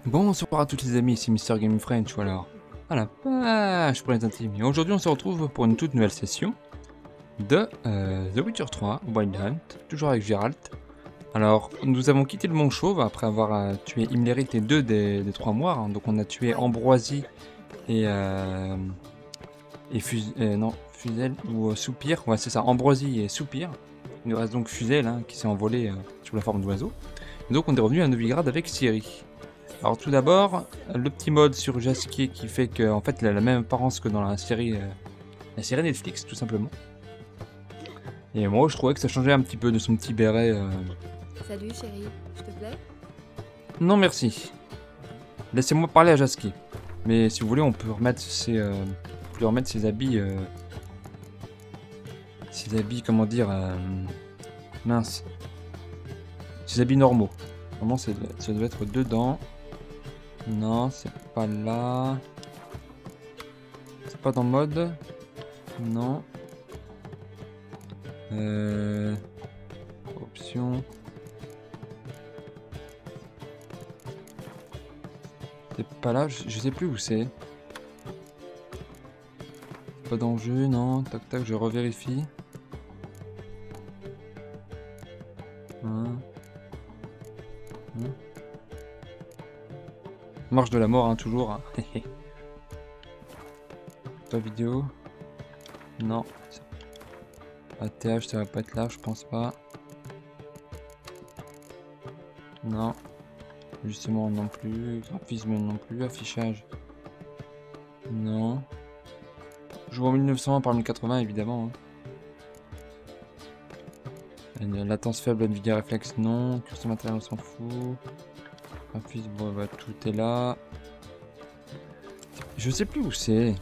Bonsoir à tous les amis, ici Mister Game French ou alors à la page pour les intimes. Et aujourd'hui on se retrouve pour une toute nouvelle session de The Witcher 3 Wild Hunt, toujours avec Geralt. Alors nous avons quitté le Mont Chauve après avoir tué Imlerit et deux des trois moires, hein. Donc on a tué Ambroisie et Fuzel ou Soupir, ouais c'est ça, Ambroisie et Soupir. Il nous reste donc Fuzel hein, qui s'est envolé sous la forme d'oiseau. Donc on est revenu à Novigrad avec Ciri. Alors tout d'abord, le petit mode sur Jasquier qui fait qu'en fait il a la même apparence que dans la série Netflix tout simplement. Et moi je trouvais que ça changeait un petit peu de son petit béret. Salut chérie, je te plais? Non merci. Laissez-moi parler à Jasquier. Mais si vous voulez on peut remettre ses, ses habits... ses habits comment dire... mince. Ses habits normaux. Vraiment ça doit être dedans. Non, c'est pas là. C'est pas dans mode. Non. Option. C'est pas là, je sais plus où c'est. Pas d'enjeu, non. Tac tac, je revérifie. Marche de la mort, hein, toujours. Hein. Pas vidéo. Non. ATH, ça va pas être là, je pense pas. Non. Justement, non plus. Graphisme, non plus. Affichage. Non. Joue en 1920 par 1080, évidemment. Hein. Latence faible, Nvidia réflexe, non. Custom matériel, on s'en fout. Graphisme, bon, bah, tout est là. Je sais plus où c'est.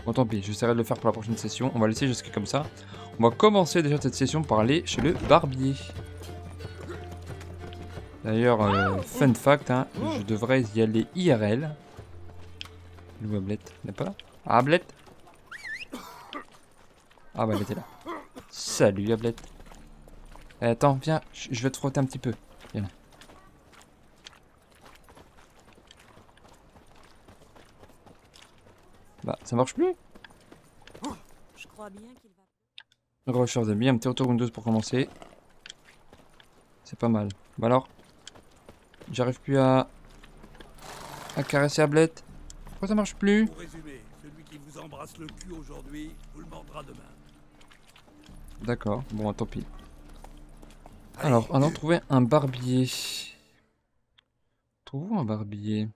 Bon tant pis, j'essaierai de le faire pour la prochaine session. On va laisser jusqu'à comme ça. On va commencer déjà cette session par aller chez le barbier. D'ailleurs, fun fact, hein, je devrais y aller IRL. Où Ablette? N'est pas là? Ah, Ablette? Ah bah elle était là. Salut Ablette. Attends, viens, je vais te frotter un petit peu. Viens. Bah, ça marche plus? Je crois bien qu'il va... Recherche d'amis, un petit retour Windows pour commencer. C'est pas mal. Bah alors, j'arrive plus à caresser Ablette. Pourquoi ça marche plus? Pour résumer, celui qui vous embrasse le cul aujourd'hui, vous le mordra demain. D'accord, bon tant pis. Alors, on a trouvé un barbier. Trouvons un barbier.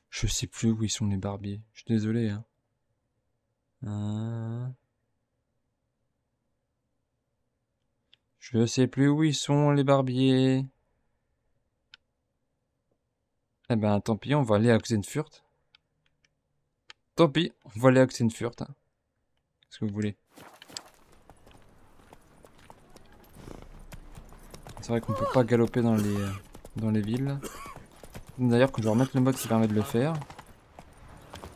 Je sais plus où ils sont les barbiers. Je suis désolé. Hein. Je sais plus où ils sont les barbiers. Eh ben tant pis, on va aller à Oxenfurt. Tant pis, on va aller à Oxenfurt. Hein. Qu'est-ce que vous voulez? C'est vrai qu'on peut pas galoper dans les villes. D'ailleurs, quand je vais remettre le mode qui permet de le faire.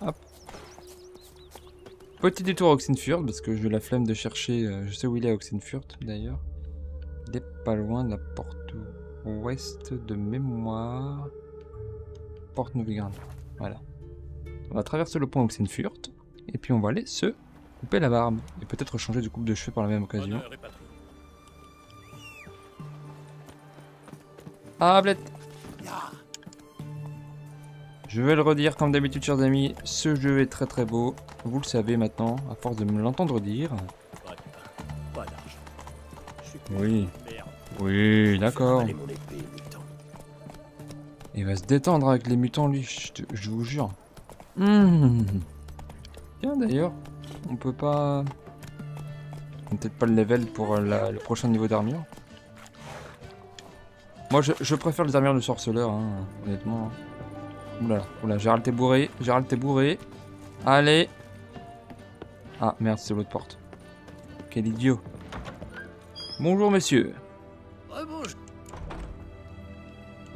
Hop. Petit détour à Oxenfurt, parce que j'ai la flemme de chercher. Je sais où il est à Oxenfurt, d'ailleurs. Il est pas loin de la porte ouest de mémoire. Porte Novigrad. Voilà. On va traverser le pont Oxenfurt. Et puis on va aller se couper la barbe. Et peut-être changer de coupe de cheveux par la même occasion. Ah, Ablette! Je vais le redire comme d'habitude, chers amis, ce jeu est très très beau. Vous le savez maintenant, à force de me l'entendre dire. Pas d'argent. Oui. Oui, d'accord. Il va se détendre avec les mutants, lui, je vous jure. Tiens, d'ailleurs, on peut pas... Peut-être pas le level pour le prochain niveau d'armure. Moi, je préfère les armures de sorceleur, hein, honnêtement. Oula, oula, Gérald t'es bourré, Gérald t'es bourré. Allez. Ah, merde, c'est l'autre porte. Quel idiot. Bonjour, monsieur.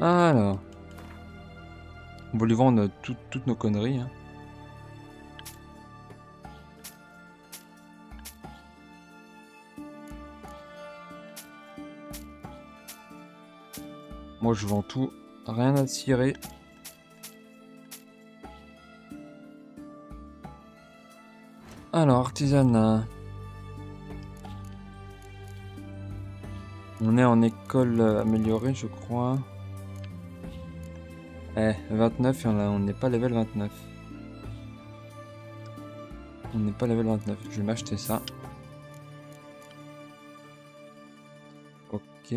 Alors. On va lui vendre toutes nos conneries. Hein. Moi je vends tout, rien à cirer. Alors, artisanat. On est en école améliorée, je crois. 29 et on n'est pas level 29. On n'est pas level 29. Je vais m'acheter ça. Ok.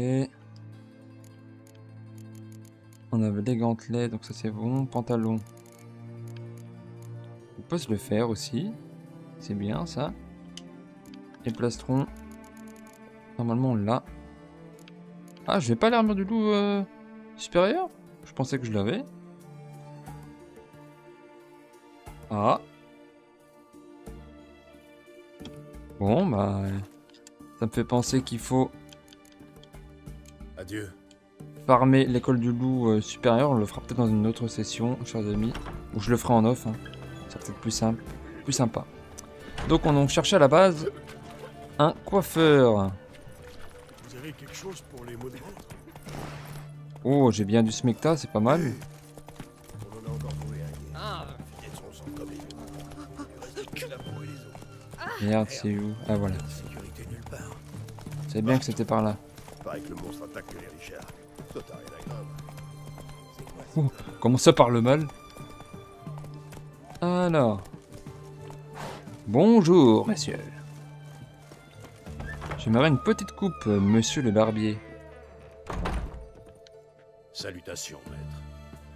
On avait les gantelets, donc ça c'est bon. Pantalon. On peut se le faire aussi. C'est bien ça. Et plastron. Normalement on l'a. Ah, je vais pas l'armure du loup supérieure? Je pensais que je l'avais. Ah. Bon, bah... ça me fait penser qu'il faut... Adieu. farmer l'école du loup supérieur. On le fera peut-être dans une autre session, chers amis. Ou je le ferai en off. Hein. C'est peut-être plus simple. Plus sympa. Donc on a cherché à la base un coiffeur. Vous avez quelque chose pour les maux de ventre? Oh, j'ai bien du smecta, c'est pas mal. On en a encore trouvé un. Ah, ils sont sans comme il reste plus que la peau et les os. Merde, c'est où? Ah voilà. Sécurité nulle part. C'est bien que c'était par là. Pareil que le monstre attaque que les Richards. Toi, t'as rien à grave. C'est quoi ça? Oh, comment ça parle mal? Alors. Bonjour, messieurs. J'aimerais une petite coupe, monsieur le barbier. Salutations, maître.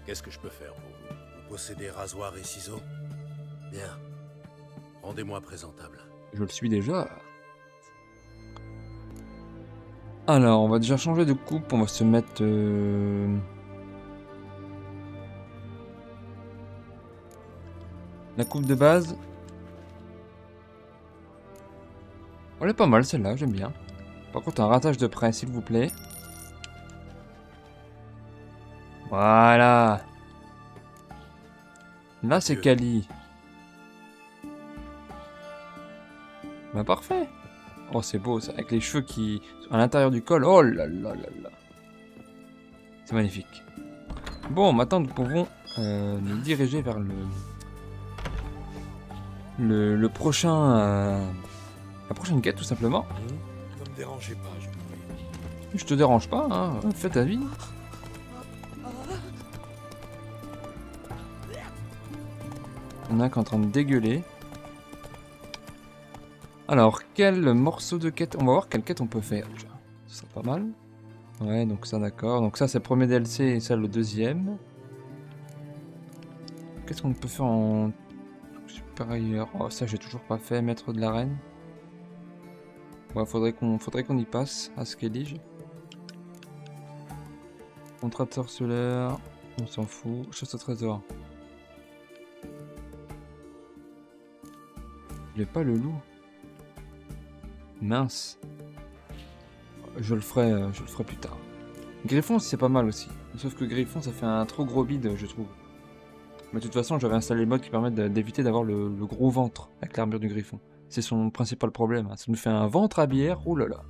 Qu'est-ce que je peux faire pour vous? Vous possédez rasoir et ciseaux? Bien. Rendez-moi présentable. Je le suis déjà. Alors, on va déjà changer de coupe. On va se mettre... la coupe de base. Elle est pas mal celle-là, j'aime bien. Par contre, un ratage de près, s'il vous plaît. Voilà. Là, c'est Kali. Bah parfait. Oh, c'est beau ça, avec les cheveux qui à l'intérieur du col. Oh là là là là. C'est magnifique. Bon, maintenant nous pouvons nous diriger vers le prochain la prochaine quête tout simplement. Ne me dérangez pas, je vous prie. Je te dérange pas, hein. Fais ta vie. On a qu'en train de dégueuler. Alors, quel morceau de quête? On va voir quelle quête on peut faire déjà. Ce sera pas mal. Ouais, donc ça d'accord. Donc ça c'est le premier DLC et ça le deuxième. Qu'est-ce qu'on peut faire en supérieur? Oh, ça j'ai toujours pas fait. Maître de l'arène. Ouais, faudrait qu'on y passe à Skellige. Contrat de sorceleur. On s'en fout. Chasse au trésor. Il est pas le loup. Mince. Je le ferai plus tard. Griffon c'est pas mal aussi. Sauf que Griffon ça fait un trop gros bide je trouve. Mais de toute façon j'avais installé le mode qui permet d'éviter d'avoir le gros ventre avec l'armure du Griffon. C'est son principal problème. Hein. Ça nous fait un ventre à bière. Oh là là.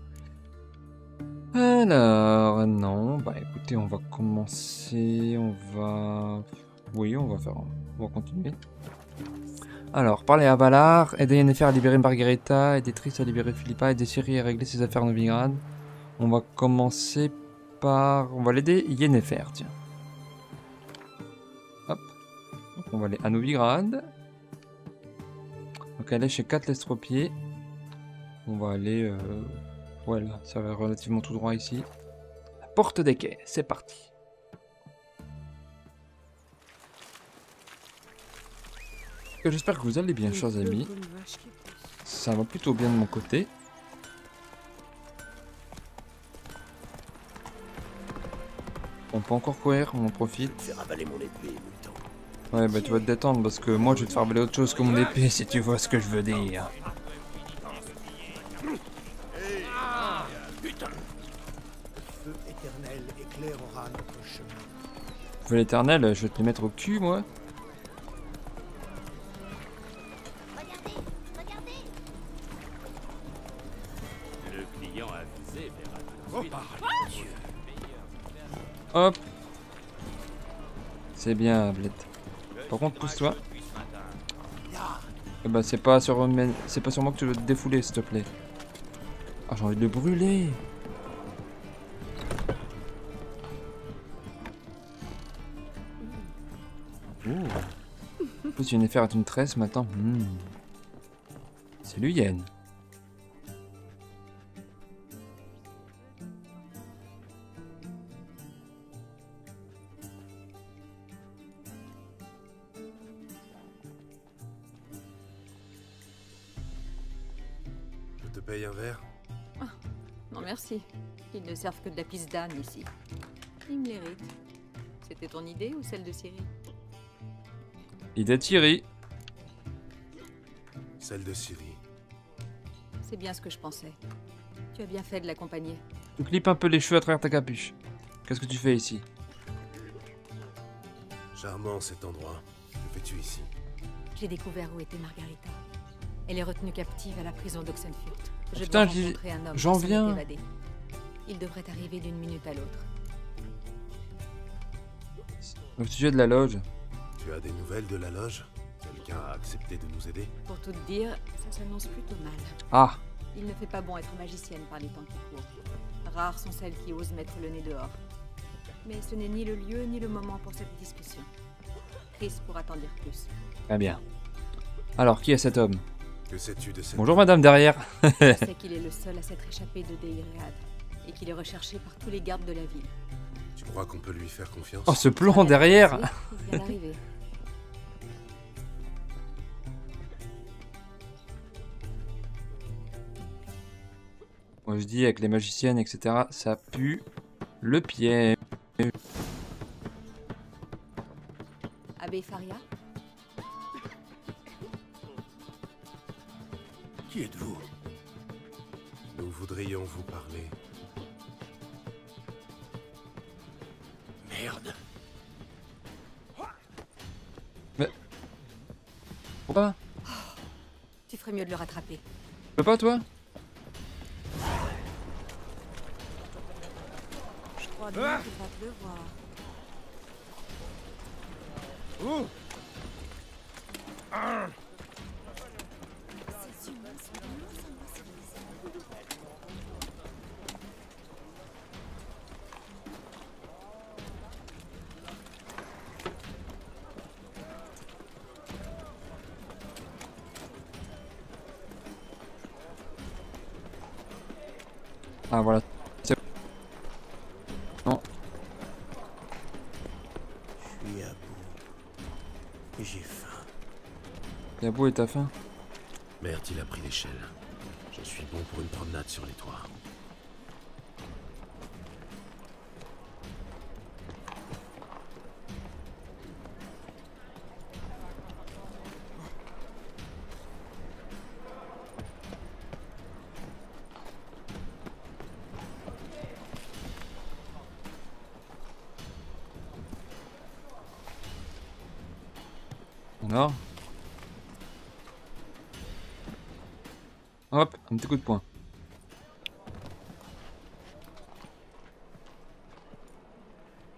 Alors non. Bah écoutez on va commencer. Oui on va continuer. Alors, parler à Valar, aider Yennefer à libérer Margarita, aider Triss à libérer Philippa, aider Ciri à régler ses affaires à Novigrad. On va commencer par... On va l'aider Yennefer, tiens. Hop. Donc on va aller à Novigrad. Donc elle est chez 4 Lestropiés. On va aller... Voilà, ça va relativement tout droit ici. La porte des quais, c'est parti. J'espère que vous allez bien, chers amis. Ça va plutôt bien de mon côté. On peut encore courir, on en profite. Faire avaler mon épée, mutant. Ouais, bah tu vas te détendre parce que moi je vais te faire avaler autre chose que mon épée si tu vois ce que je veux dire. Putain. Feu éternel éclairera notre chemin. Feu l'éternel, je vais te les mettre au cul, moi. Hop. C'est bien, Bled. Par contre, pousse-toi. Eh ben, c'est pas sur moi que tu veux te défouler, s'il te plaît. Ah, j'ai envie de le brûler. Ouh. En plus, il vient de faire une tresse maintenant. C'est Luyen. Je te paye un verre? Non merci. Ils ne servent que de la pisse d'âne ici. Ils me l'héritent. C'était ton idée ou celle de Ciri? Idée de Thierry. Celle de Ciri. C'est bien ce que je pensais. Tu as bien fait de l'accompagner. Tu clips un peu les cheveux à travers ta capuche. Qu'est-ce que tu fais ici? Charmant cet endroit. Que fais-tu ici? J'ai découvert où était Margarita. Elle est retenue captive à la prison d'Oxenfurt. Je Putain, dois rencontrer un homme j'en qui s'en est viens. évadé. Il devrait arriver d'une minute à l'autre. Au sujet de la loge. Tu as des nouvelles de la loge? Quelqu'un a accepté de nous aider? Pour tout te dire, ça s'annonce plutôt mal. Ah, Il ne fait pas bon être magicienne par les temps qui courent. Rares sont celles qui osent mettre le nez dehors. Mais ce n'est ni le lieu ni le moment pour cette discussion. Chris pourra t'en dire plus. très bien. Alors, qui est cet homme? Que sais-tu de cette... Bonjour madame derrière. Je sais qu'il est le seul à s'être échappé de Deiread et qu'il est recherché par tous les gardes de la ville. Tu crois qu'on peut lui faire confiance? Oh, ce plan derrière. Il vient d'arriver. Moi je dis avec les magiciennes, etc. Ça pue le pied. Abbé Faria? Qui êtes-vous? Nous voudrions vous parler. Merde. Pourquoi? Tu ferais mieux de le rattraper. Tu peux pas toi? Je crois bien qu'il va pleuvoir. Ces humains sont de moins en moins civilisés. Ah voilà. Non. Je suis à bout. Et j'ai faim. T'as beau et t'as faim. Merde, il a pris l'échelle. Je suis bon pour une promenade sur les toits. Alors. Hop, un petit coup de poing.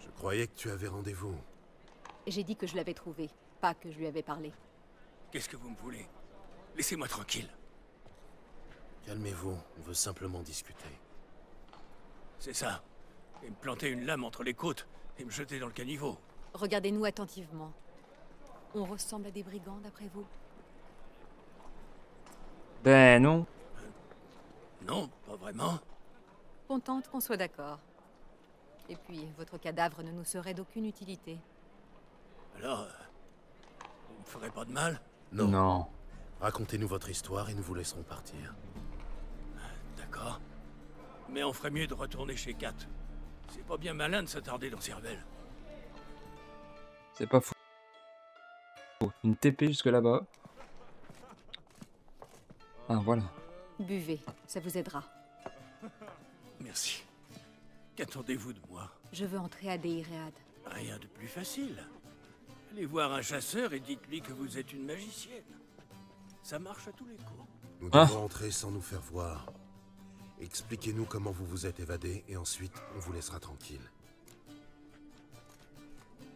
Je croyais que tu avais rendez-vous. J'ai dit que je l'avais trouvé, pas que je lui avais parlé. Qu'est-ce que vous me voulez? Laissez-moi tranquille. Calmez-vous, on veut simplement discuter. C'est ça. Et me planter une lame entre les côtes et me jeter dans le caniveau. Regardez-nous attentivement. On ressemble à des brigands d'après vous? Ben non. Non, pas vraiment. Contente qu'on soit d'accord. Et puis, votre cadavre ne nous serait d'aucune utilité. Alors, vous me ferez pas de mal? Non. Non. Racontez-nous votre histoire et nous vous laisserons partir. D'accord. Mais on ferait mieux de retourner chez Kat. C'est pas bien malin de s'attarder dans ses rebelles. C'est pas fou. Une TP jusque là-bas. Ah voilà. Buvez, ça vous aidera. Merci. Qu'attendez-vous de moi? Je veux entrer à Deiread. Rien de plus facile. Allez voir un chasseur et dites-lui que vous êtes une magicienne. Ça marche à tous les coups. Nous Ah. devons entrer sans nous faire voir. Expliquez-nous comment vous vous êtes évadé et ensuite on vous laissera tranquille.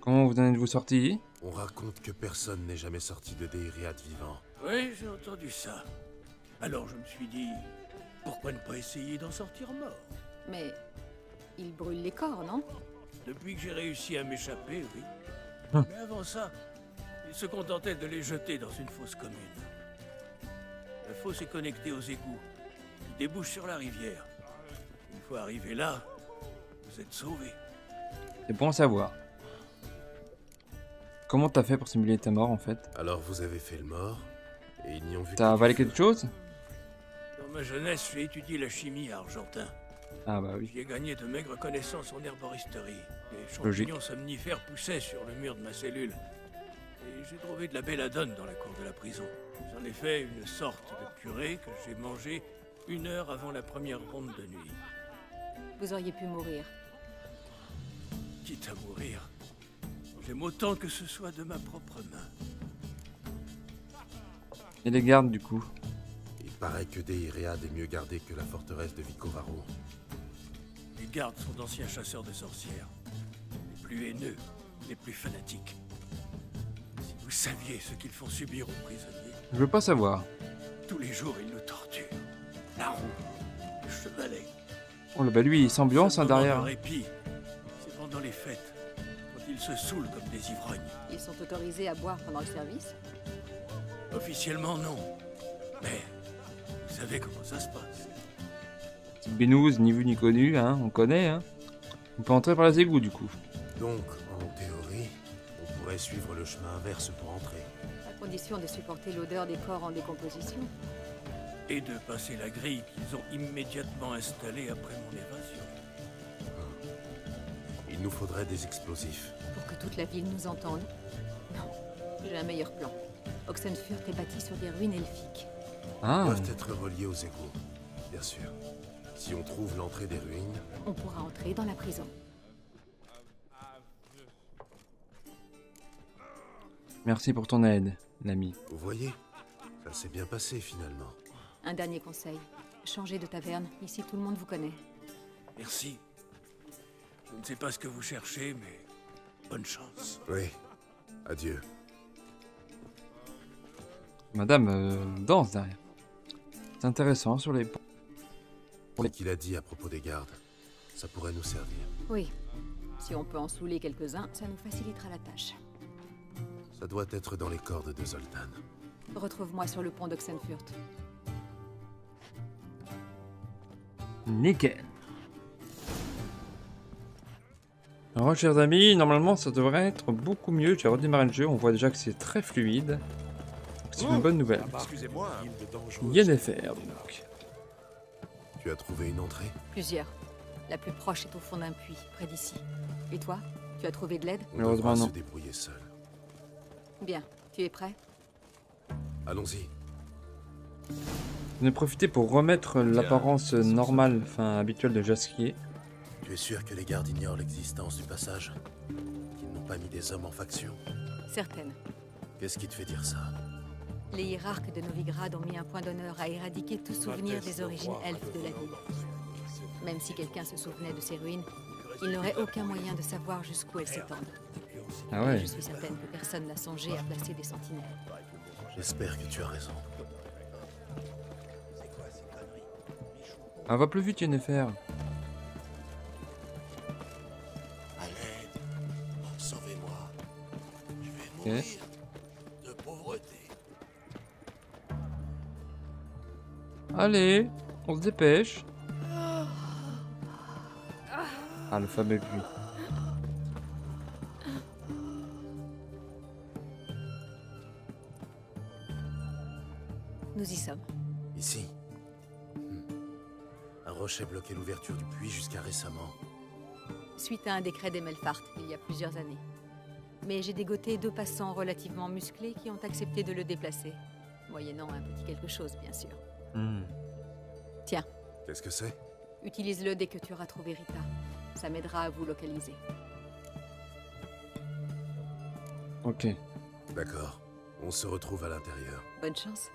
Comment vous en êtes-vous sorti? On raconte que personne n'est jamais sorti de Dehiriad vivant. Oui, j'ai entendu ça. Alors je me suis dit, pourquoi ne pas essayer d'en sortir mort? Mais il brûle les corps, non? Depuis que j'ai réussi à m'échapper, oui. Mais avant ça, il se contentait de les jeter dans une fosse commune. La fosse est connectée aux égouts, qui débouchent sur la rivière. Une fois arrivé là, vous êtes sauvés. C'est bon à savoir. Comment t'as fait pour simuler ta mort en fait? Alors vous avez fait le mort, et ils n'y ont vu T'as que avalé du feu. quelque chose? Dans ma jeunesse, j'ai étudié la chimie à Argentin. Ah bah oui. J'y ai gagné de maigres connaissances en herboristerie. Les Logique. champignons somnifères poussaient sur le mur de ma cellule. Et j'ai trouvé de la belladone dans la cour de la prison. J'en ai fait une sorte de purée que j'ai mangée 1 heure avant la première ronde de nuit. Vous auriez pu mourir. Quitte à mourir, j'aime autant que ce soit de ma propre main. Et les gardes du coup? Il paraît que Dehiriad est mieux gardé que la forteresse de Vicovaro. Les gardes sont d'anciens chasseurs de sorcières. Les plus haineux, les plus fanatiques. Si vous saviez ce qu'ils font subir aux prisonniers, Je veux pas savoir. tous les jours ils nous torturent. La roue, le chevalet. Oh là bah lui il s'ambiance hein, Seul moment de derrière. répit, c'est pendant les fêtes, quand ils se saoulent comme des ivrognes. Ils sont autorisés à boire pendant le service? Officiellement non, mais vous savez comment ça se passe. Petite bénouse, ni vu ni connu, hein, on connaît hein. On peut entrer par les égouts du coup. Donc, en théorie, on pourrait suivre le chemin inverse pour entrer. À condition de supporter l'odeur des corps en décomposition. Et de passer la grille qu'ils ont immédiatement installée après mon évasion. Il nous faudrait des explosifs. Pour que toute la ville nous entende? Non, j'ai un meilleur plan. Oxenfurt est bâti sur des ruines elfiques. Ils Ah, doivent être reliés aux égouts, bien sûr. Si on trouve l'entrée des ruines, On pourra entrer dans la prison. merci pour ton aide, l'ami. vous voyez, ça s'est bien passé finalement. Un dernier conseil. Changez de taverne. Ici, tout le monde vous connaît. Merci. Je ne sais pas ce que vous cherchez, mais bonne chance. Oui, adieu. Madame danse derrière. C'est intéressant sur les... Ce qu'il a dit à propos des gardes, ça pourrait nous servir. Oui. Si on peut en saouler quelques-uns, ça nous facilitera la tâche. Ça doit être dans les cordes de Zoltan. Retrouve-moi sur le pont d'Oxenfurt. Nickel. Alors chers amis, normalement ça devrait être beaucoup mieux. J'ai redémarré le jeu, on voit déjà que c'est très fluide. C'est une bonne nouvelle. Excusez-moi. Yennefer donc. Tu as trouvé une entrée? Plusieurs. La plus proche est au fond d'un puits, près d'ici. Et toi? Tu as trouvé de l'aide? On Malheureusement, devra non. se débrouiller seul. Bien. Tu es prêt? Allons-y. On est profité pour remettre l'apparence normale, enfin habituelle de Jasquier. Tu es sûr que les gardes ignorent l'existence du passage? Qu'ils n'ont pas mis des hommes en faction? Certaine. Qu'est-ce qui te fait dire ça? Les hiérarques de Novigrad ont mis un point d'honneur à éradiquer tout souvenir des origines elfes de la ville. Même si quelqu'un se souvenait de ces ruines, il n'aurait aucun moyen de savoir jusqu'où elles s'étendent. Ah Et ouais. je suis certaine que personne n'a songé à placer des sentinelles. J'espère que tu as raison. Ah, va plus vite Yennefer. À l'aide. Sauvez-moi. Je Ok. vais mourir de pauvreté. Allez, on se dépêche. Ah, le fameux puits. Nous y sommes. Ici. Un rocher bloquait l'ouverture du puits jusqu'à récemment. Suite à un décret des Melfart, il y a plusieurs années. Mais j'ai dégoté 2 passants relativement musclés qui ont accepté de le déplacer. Moyennant un petit quelque chose, bien sûr. Hmm. Tiens, Qu'est-ce que c'est? utilise-le dès que tu auras trouvé Rita. Ça m'aidera à vous localiser. Ok. D'accord. On se retrouve à l'intérieur. Bonne chance.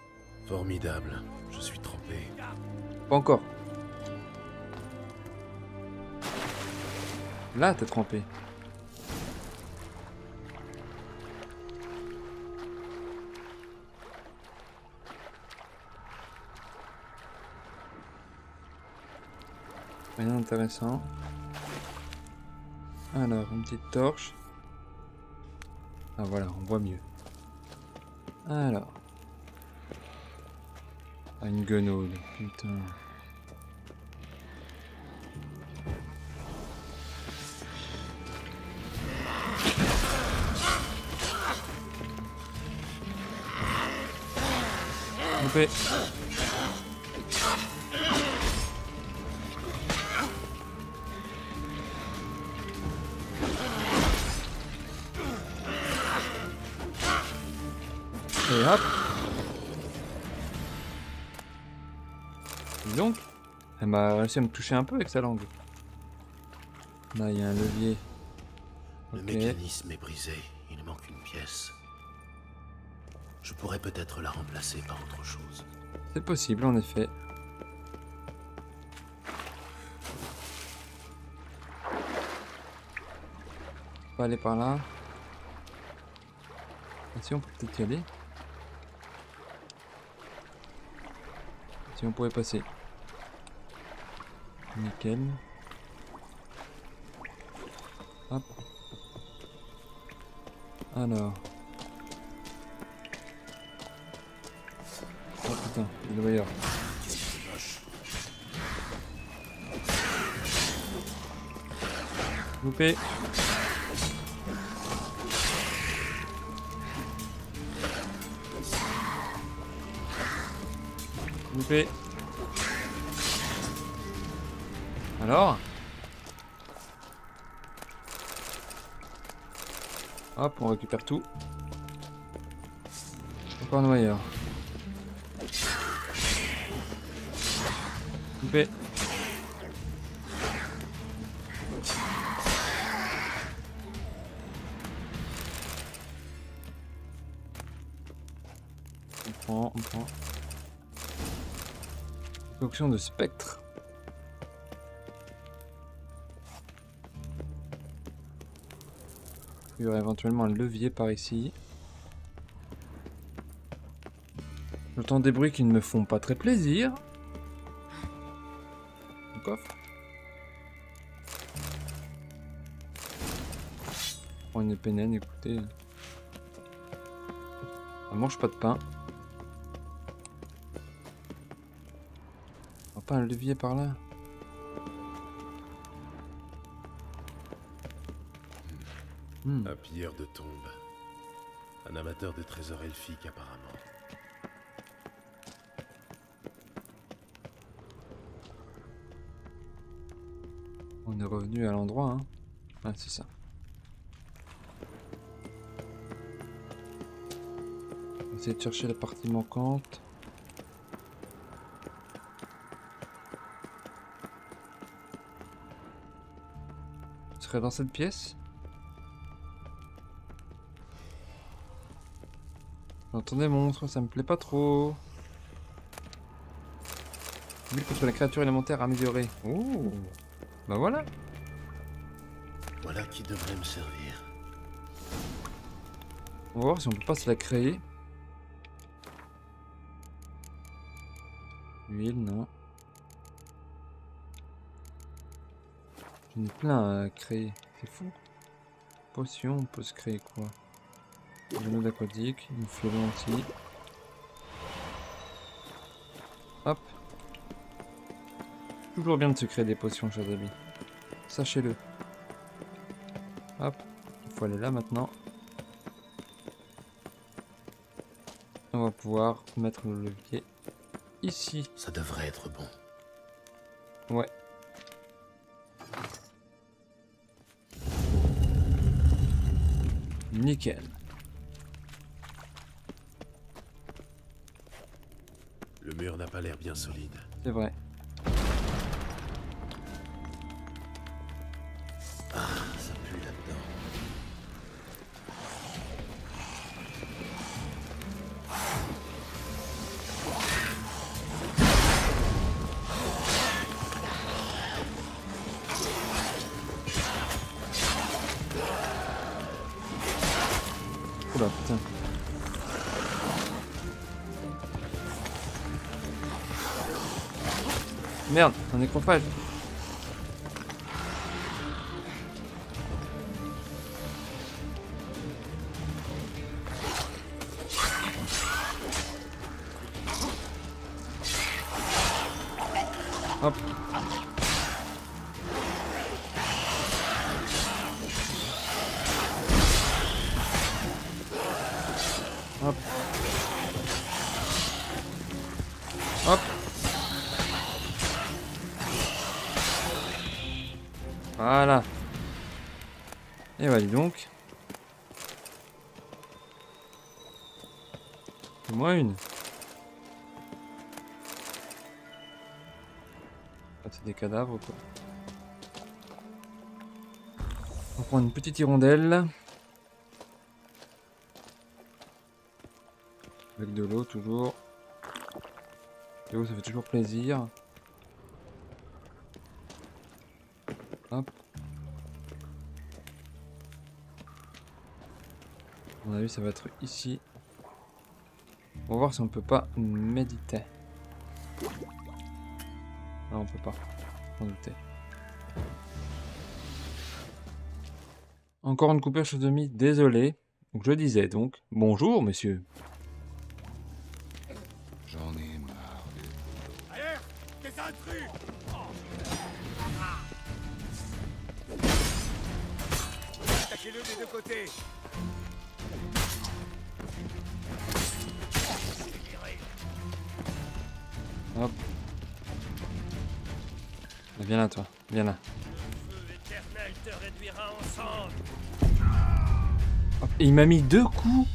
Formidable. Je suis trempé. Pas encore. Là, t'es trempé. Rien d'intéressant. Alors, une petite torche. Ah voilà, on voit mieux. Alors. Ah, une guenaude, putain. Coupé. Et hop. Dis donc, elle m'a réussi à me toucher un peu avec sa langue. Là, il y a un levier. Le Ok. mécanisme est brisé, il manque une pièce. Je pourrais peut-être la remplacer par autre chose. C'est possible, en effet. On va aller par là. Ah, si, on peut peut-être y aller. Si on pouvait passer. Nickel. Hop. Alors. Oh putain, il doit y avoir. Loupé. Loupé. Alors? Hop, on récupère tout. Encore noyeur. Loupé. On prend. Fonction de spectre. Il y aurait éventuellement un levier par ici. J'entends des bruits qui ne me font pas très plaisir. Un coffre. Je prends une épée naine, écoutez. Elle mange pas de pain. On pas un levier par là. Un pilleur de tombes. Un amateur de trésors elfiques apparemment. On est revenu à l'endroit, hein. Ah, c'est ça. On va essayer de chercher la partie manquante. Ce serait dans cette pièce? J'entends des monstres, ça me plaît pas trop. Bulle contre la créature élémentaire améliorée. Oh, bah voilà. Voilà qui devrait me servir. On va voir si on peut pas se la créer. Huile, non. J'en ai plein à créer, c'est fou. Potion, on peut se créer quoi? Grenade aquatique, une fiolon aussi. Hop. Toujours bien de se créer des potions, chers amis. Sachez-le. Hop. Il faut aller là maintenant. On va pouvoir mettre le levier ici. Ça devrait être bon. Ouais. Nickel. Le mur n'a pas l'air bien solide. C'est vrai. Ah, ça pue là-dedans. Oula, putain. Merde, un nécrophage. Hop. Hop. Hop. Voilà. Et voilà, dis donc. Au moins une. Ah, c'est des cadavres quoi. On va prendre une petite hirondelle. Avec de l'eau toujours. L'eau ça fait toujours plaisir. Hop. À mon avis ça va être ici. On va voir si on peut pas méditer. Non on peut pas. On doutait. Encore une coupure sur demi, désolé. Donc je disais donc, bonjour monsieur. J'en ai marre. Allez, des intrus! Attaquez-le des deux côtés! Hop. Viens là toi, viens là. Le feu éternel te réduira en cendres! Hop. Et il m'a mis 2 coups.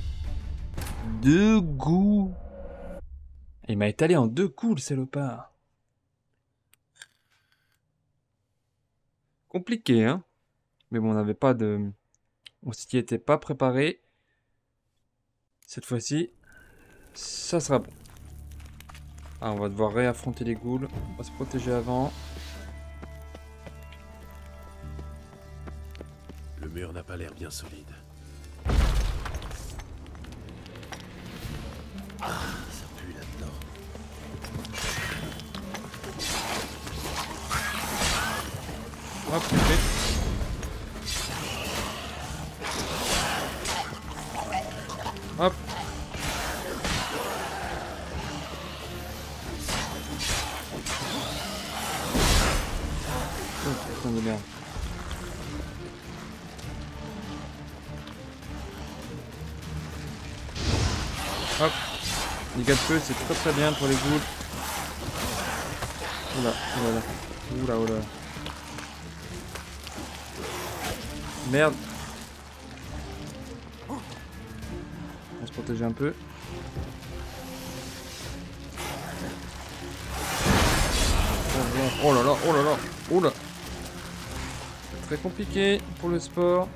2 coups. Il m'a étalé en 2 coups le salopard. Compliqué hein. Mais bon on n'avait pas de... On s'y était pas préparé. Cette fois-ci, ça sera bon. Ah, on va devoir réaffronter les ghouls. On va se protéger avant. Le mur n'a pas l'air bien solide. Ah, ça pue là-dedans. Hop, ok. Hop. Oh, putain de merde. Hop. Les gars de feu, c'est très très bien pour les ghouls. Oula, oula, oula, oula. Merde. On va se protéger un peu. Oh là là, oh là là, oh là. Très compliqué pour le sport.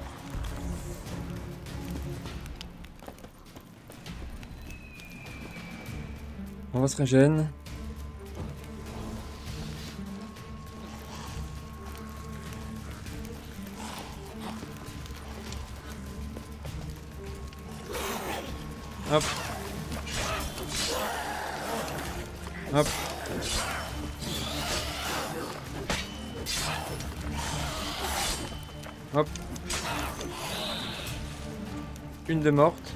On va se régénérer. Hop. Hop. Hop. Une de morte.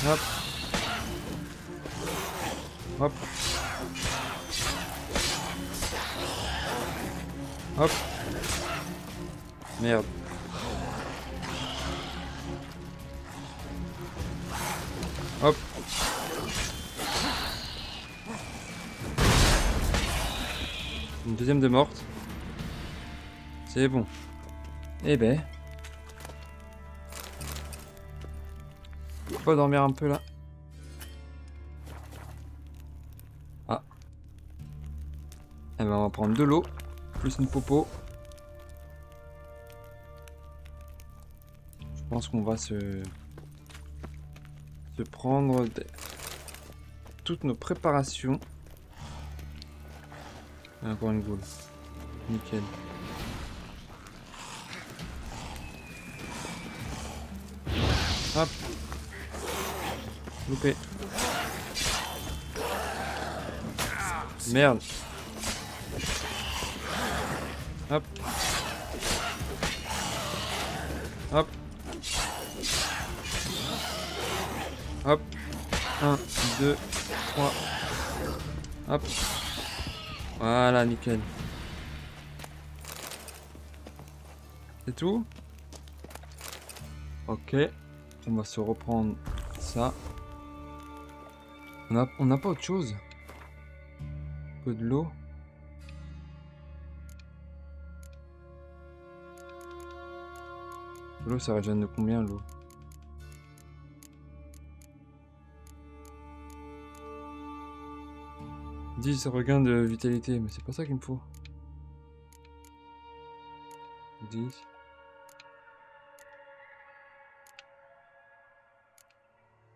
Hop. Hop. Hop. Merde. Hop. Une deuxième de morte. C'est bon. Eh ben. Faut pas dormir un peu là. Ah. Eh ben on va prendre de l'eau. Plus une popo. Je pense qu'on va se prendre toutes nos préparations. Et encore une goule. Nickel. Hop. Loupé. Hop. Hop. Hop. 1, 2, 3. Hop. Voilà, nickel. C'est tout? Ok. On va se reprendre ça. On n'a pas autre chose? Un peu de l'eau. L'eau, ça régène de combien l'eau? 10 regain de vitalité, mais c'est pas ça qu'il me faut. 10.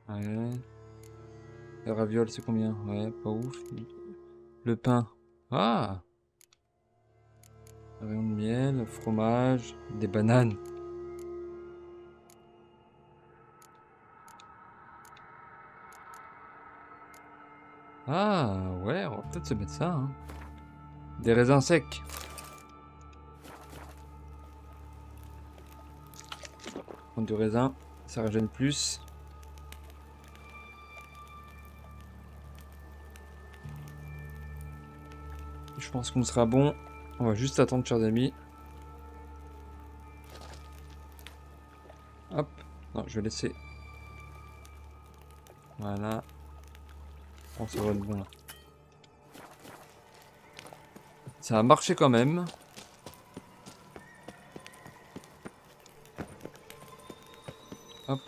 Ouais. Le raviol, c'est combien? Ouais, pas ouf. Le pain. Ah! Rayon de miel, fromage, des bananes. Ah, ouais, on va peut-être se mettre ça. Hein. Des raisins secs. Prendre du raisin, ça régène plus. Je pense qu'on sera bon. On va juste attendre, chers amis. Hop. Non, je vais laisser. Voilà. On se va être bon là. Ça a marché quand même. Hop.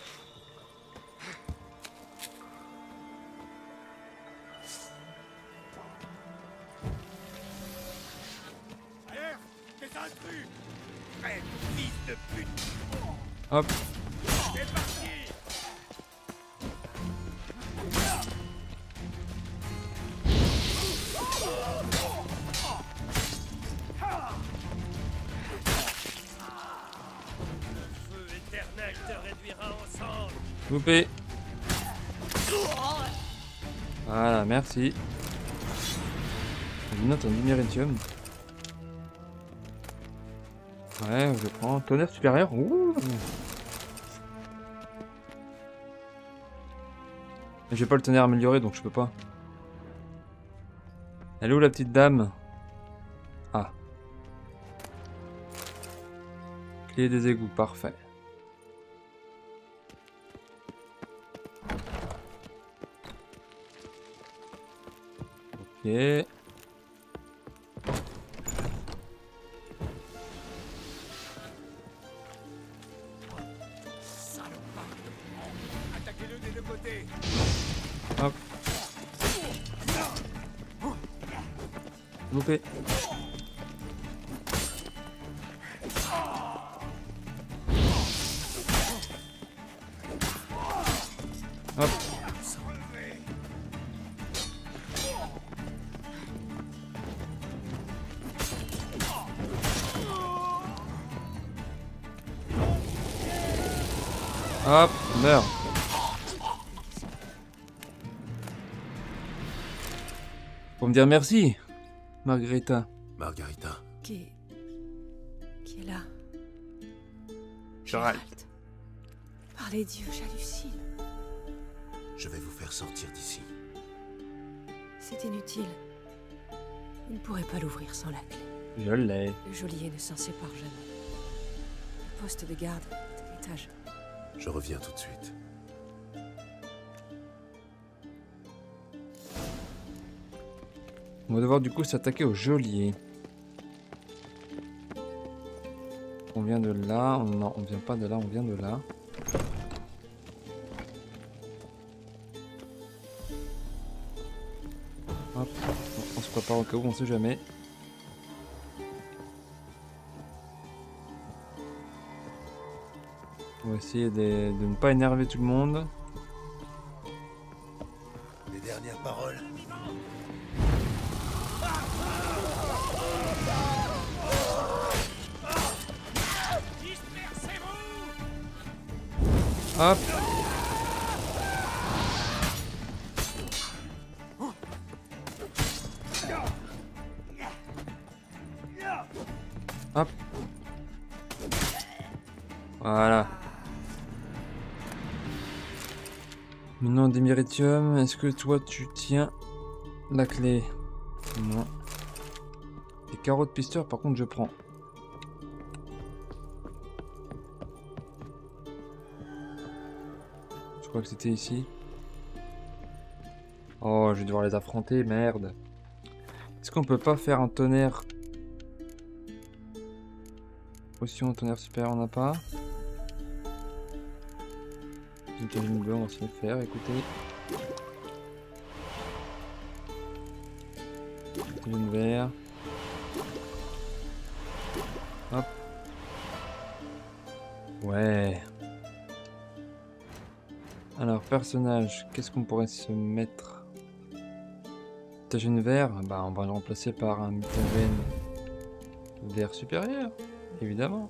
Hop. Loupé. Voilà, merci. Une note en diméritium. Ouais, je prends. Tonnerre supérieur. Ouh. J'ai pas le tonnerre amélioré donc je peux pas. Elle est où la petite dame? Ah. Clé des égouts, parfait. Ok. Attaquez-le des deux côtés. Hop. Loupé. Hop. Hop, meurs. Faut me dire merci, Margarita. Margarita, Qui est là? Gérald. Par les dieux, j'hallucine. je vais vous faire sortir d'ici. C'est inutile. Vous ne pourrez pas l'ouvrir sans la clé. Je l'ai. Le geôlier ne s'en sépare jamais. Le poste de garde est à l'étage. Je reviens tout de suite. On va devoir du coup s'attaquer au geôlier. On vient de là. Non, on vient pas de là, on vient de là. Hop, on se prépare au cas où, on sait jamais. On va essayer de ne pas énerver tout le monde. Les dernières paroles. Hop. Voilà. Maintenant des méritium. Est-ce que toi tu tiens la clé? Non. Les carreaux de pisteur par contre je prends. Je crois que c'était ici. Oh, je vais devoir les affronter, merde. Est-ce qu'on peut pas faire un tonnerre? Potion tonnerre supérieur, on n'a pas. Une vitamine bleue, on va se le faire, écoutez. Vitamine vert. Hop. Ouais. Alors, personnage, qu'est-ce qu'on pourrait se mettre? Mutagène vert, bah on va le remplacer par un mutagène vert supérieur, évidemment.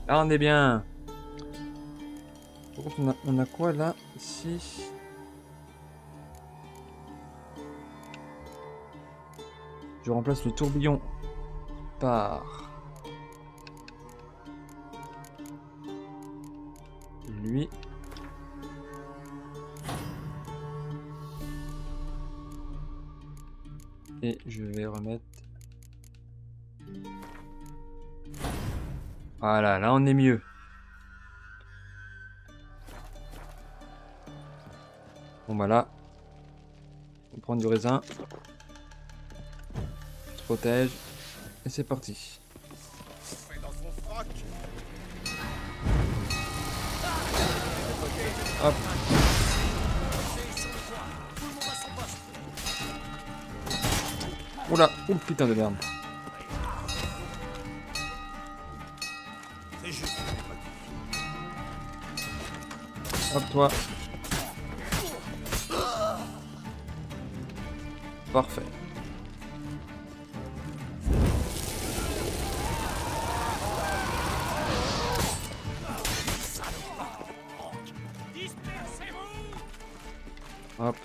Là on est bien. Par contre, on a quoi là? Ici. Je remplace le tourbillon par lui. Et je vais remettre... Voilà, là on est mieux. Bon bah là, on prend du raisin. On se protège. Et c'est parti. Hop. Oula, oh putain de merde. Hop toi. Parfait. Hop,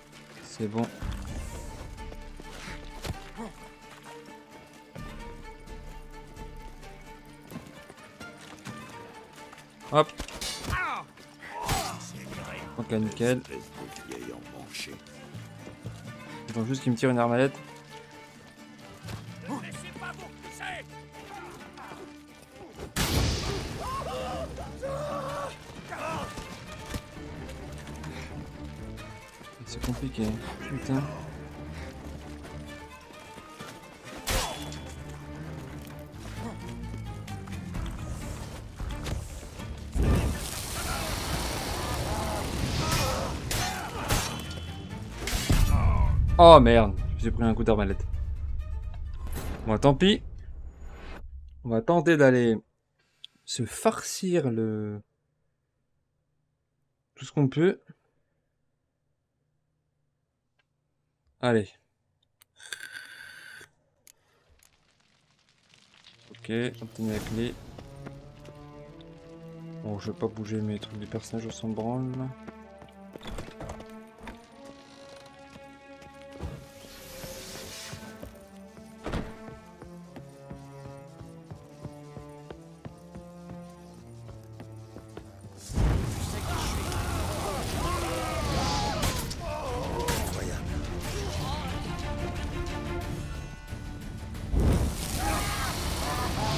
c'est bon. Hop. Ok, nickel. Attends juste qu'il me tire une arbalète. C'est compliqué, putain. Oh merde, j'ai pris un coup d'arbalète. Bon, tant pis. On va tenter d'aller se farcir le... tout ce qu'on peut. Allez. Ok, obtenir la clé. Bon, je vais pas bouger mes trucs du personnage, on s'en branle.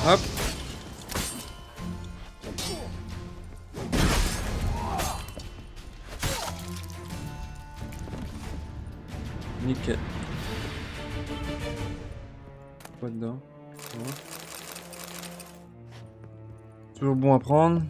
Hop. Nickel. Quoi dedans? Toujours bon à prendre.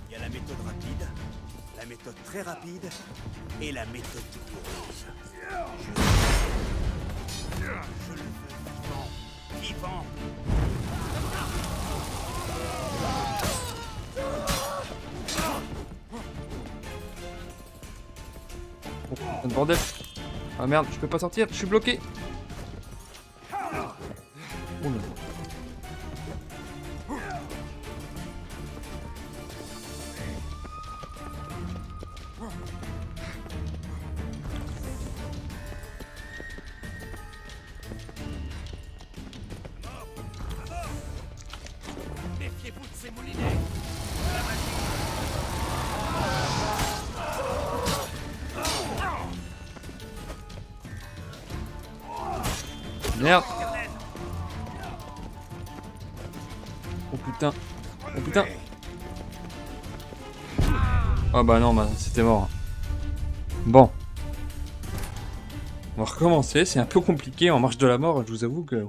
Il y a la méthode rapide, la méthode très rapide et la méthode douloureuse. Je le veux vivant. Vivant. Oh, putain de bordel. Ah merde, je peux pas sortir, je suis bloqué. Oh là. Méfiez-vous de ces moulinets. Merde. Oh putain. Oh putain. Oh bah non, bah, c'était mort. Bon. On va recommencer, c'est un peu compliqué en marche de la mort, je vous avoue que...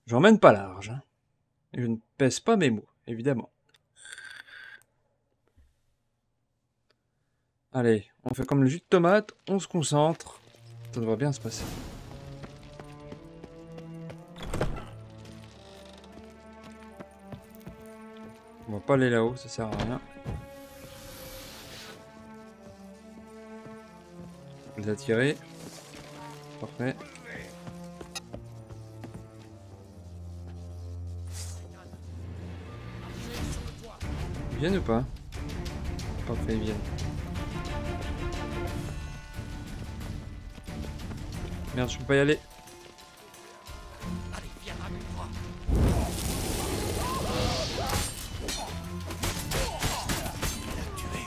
J'emmène pas large. Hein. Et je ne pèse pas mes mots, évidemment. Allez, on fait comme le jus de tomate, on se concentre. Ça devrait bien se passer. On va pas aller là-haut, ça sert à rien. On les a tirés. Parfait. Ils viennent ou pas? Parfait, ils viennent. Merde, je peux pas y aller. Allez, viens avec moi. Il l'a tué.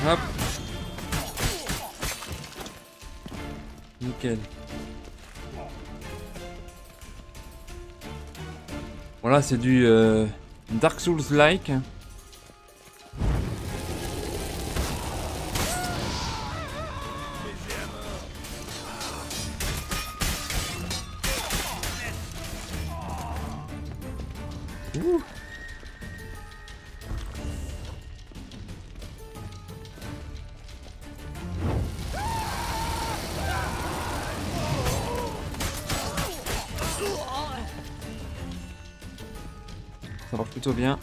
Hop. Nickel. Voilà, c'est du Dark Souls-like. Ouh. Ça marche plutôt bien.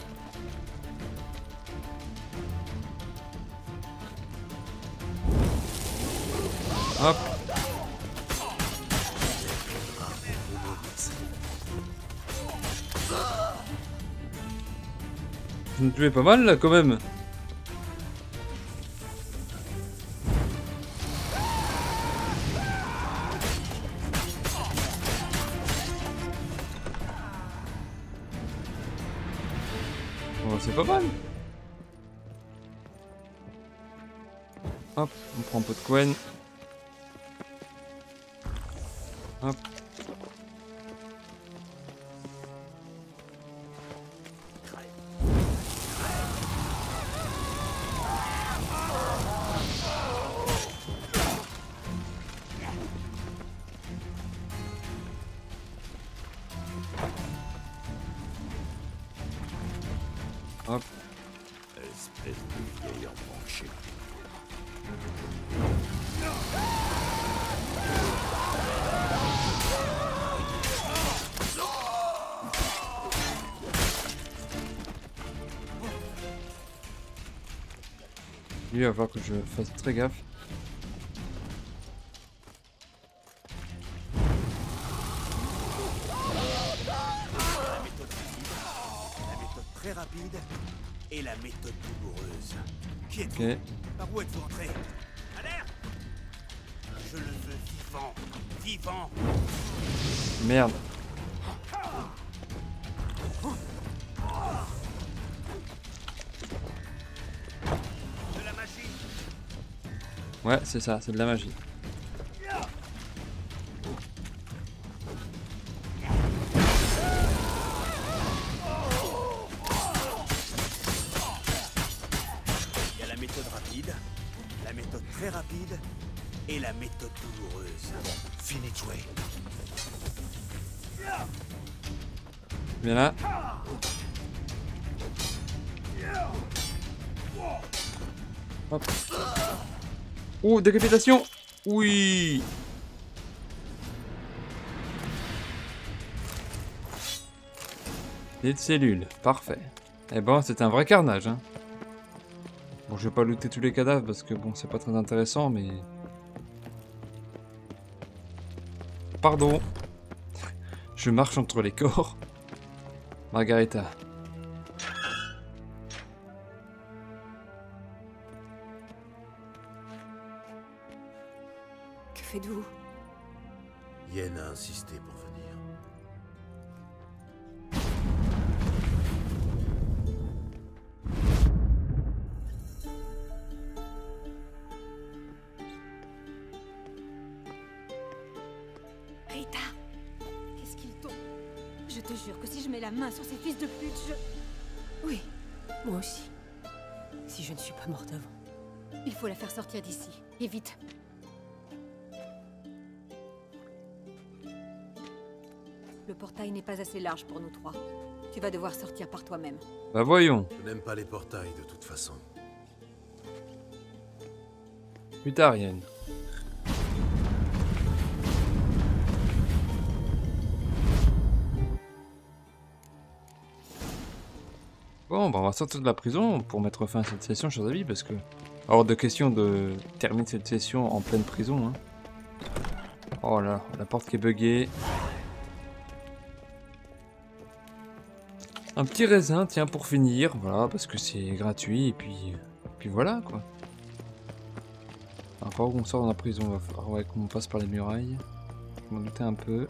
Hop. Vous me tuez pas mal là quand même. Oh, c'est pas mal. Hop, on prend un peu de Quen. Hop. Hop. Espèce de vieil empanché. Lui, il va falloir que je fasse très gaffe. La méthode très rapide et la méthode douloureuse. Qui êtes-vous? Ok. Par où êtes-vous entré? Alerte! Je le veux vivant. Vivant. Merde. De la magie. Ouais, c'est ça, c'est de la magie. Il y a la méthode rapide, la méthode très rapide et la méthode douloureuse. Fini de jouer. Viens là. Hop. Oh, décapitation. Oui. Des cellules, parfait. Eh ben, c'est un vrai carnage, hein. Bon, je vais pas looter tous les cadavres parce que bon, c'est pas très intéressant, mais... Pardon. Je marche entre les corps. Margarita. Que faites-vous? Yen a insisté pour venir. Rita, qu'est-ce qu'il tombe? Je te jure que si je mets la main sur ces fils de pute, je... Oui, moi aussi. Si je ne suis pas morte avant. Il faut la faire sortir d'ici. Et vite. Le portail n'est pas assez large pour nous trois. Tu vas devoir sortir par toi-même. Bah voyons. Je n'aime pas les portails de toute façon. Plus tard, Yen. Bon, bah on va sortir de la prison pour mettre fin à cette session, chers amis, parce que... hors de question de terminer cette session en pleine prison, hein. Oh là, la porte qui est buggée. Un petit raisin, tiens, pour finir, voilà, parce que c'est gratuit, et puis voilà, quoi. Encore qu'on sort dans la prison, il va falloir ouais, qu'on passe par les murailles. Je m'en doutais un peu.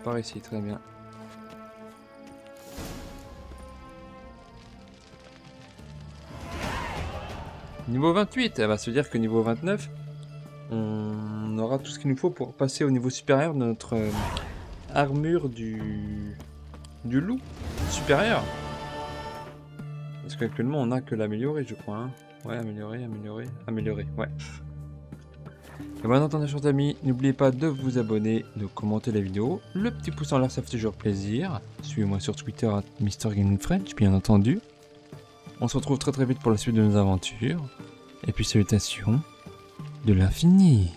Par ici, très bien. Niveau 28, elle va se dire que niveau 29, on aura tout ce qu'il nous faut pour passer au niveau supérieur de notre armure du loup supérieur. Parce qu'actuellement on n'a que l'améliorer, je crois. Hein. Ouais, améliorer, ouais. Et bien entendu, chers amis, n'oubliez pas de vous abonner, de commenter la vidéo. Le petit pouce en l'air, ça fait toujours plaisir. Suivez-moi sur Twitter, MrGamingFrench, bien entendu. On se retrouve très très vite pour la suite de nos aventures. Et puis salutations de l'infini.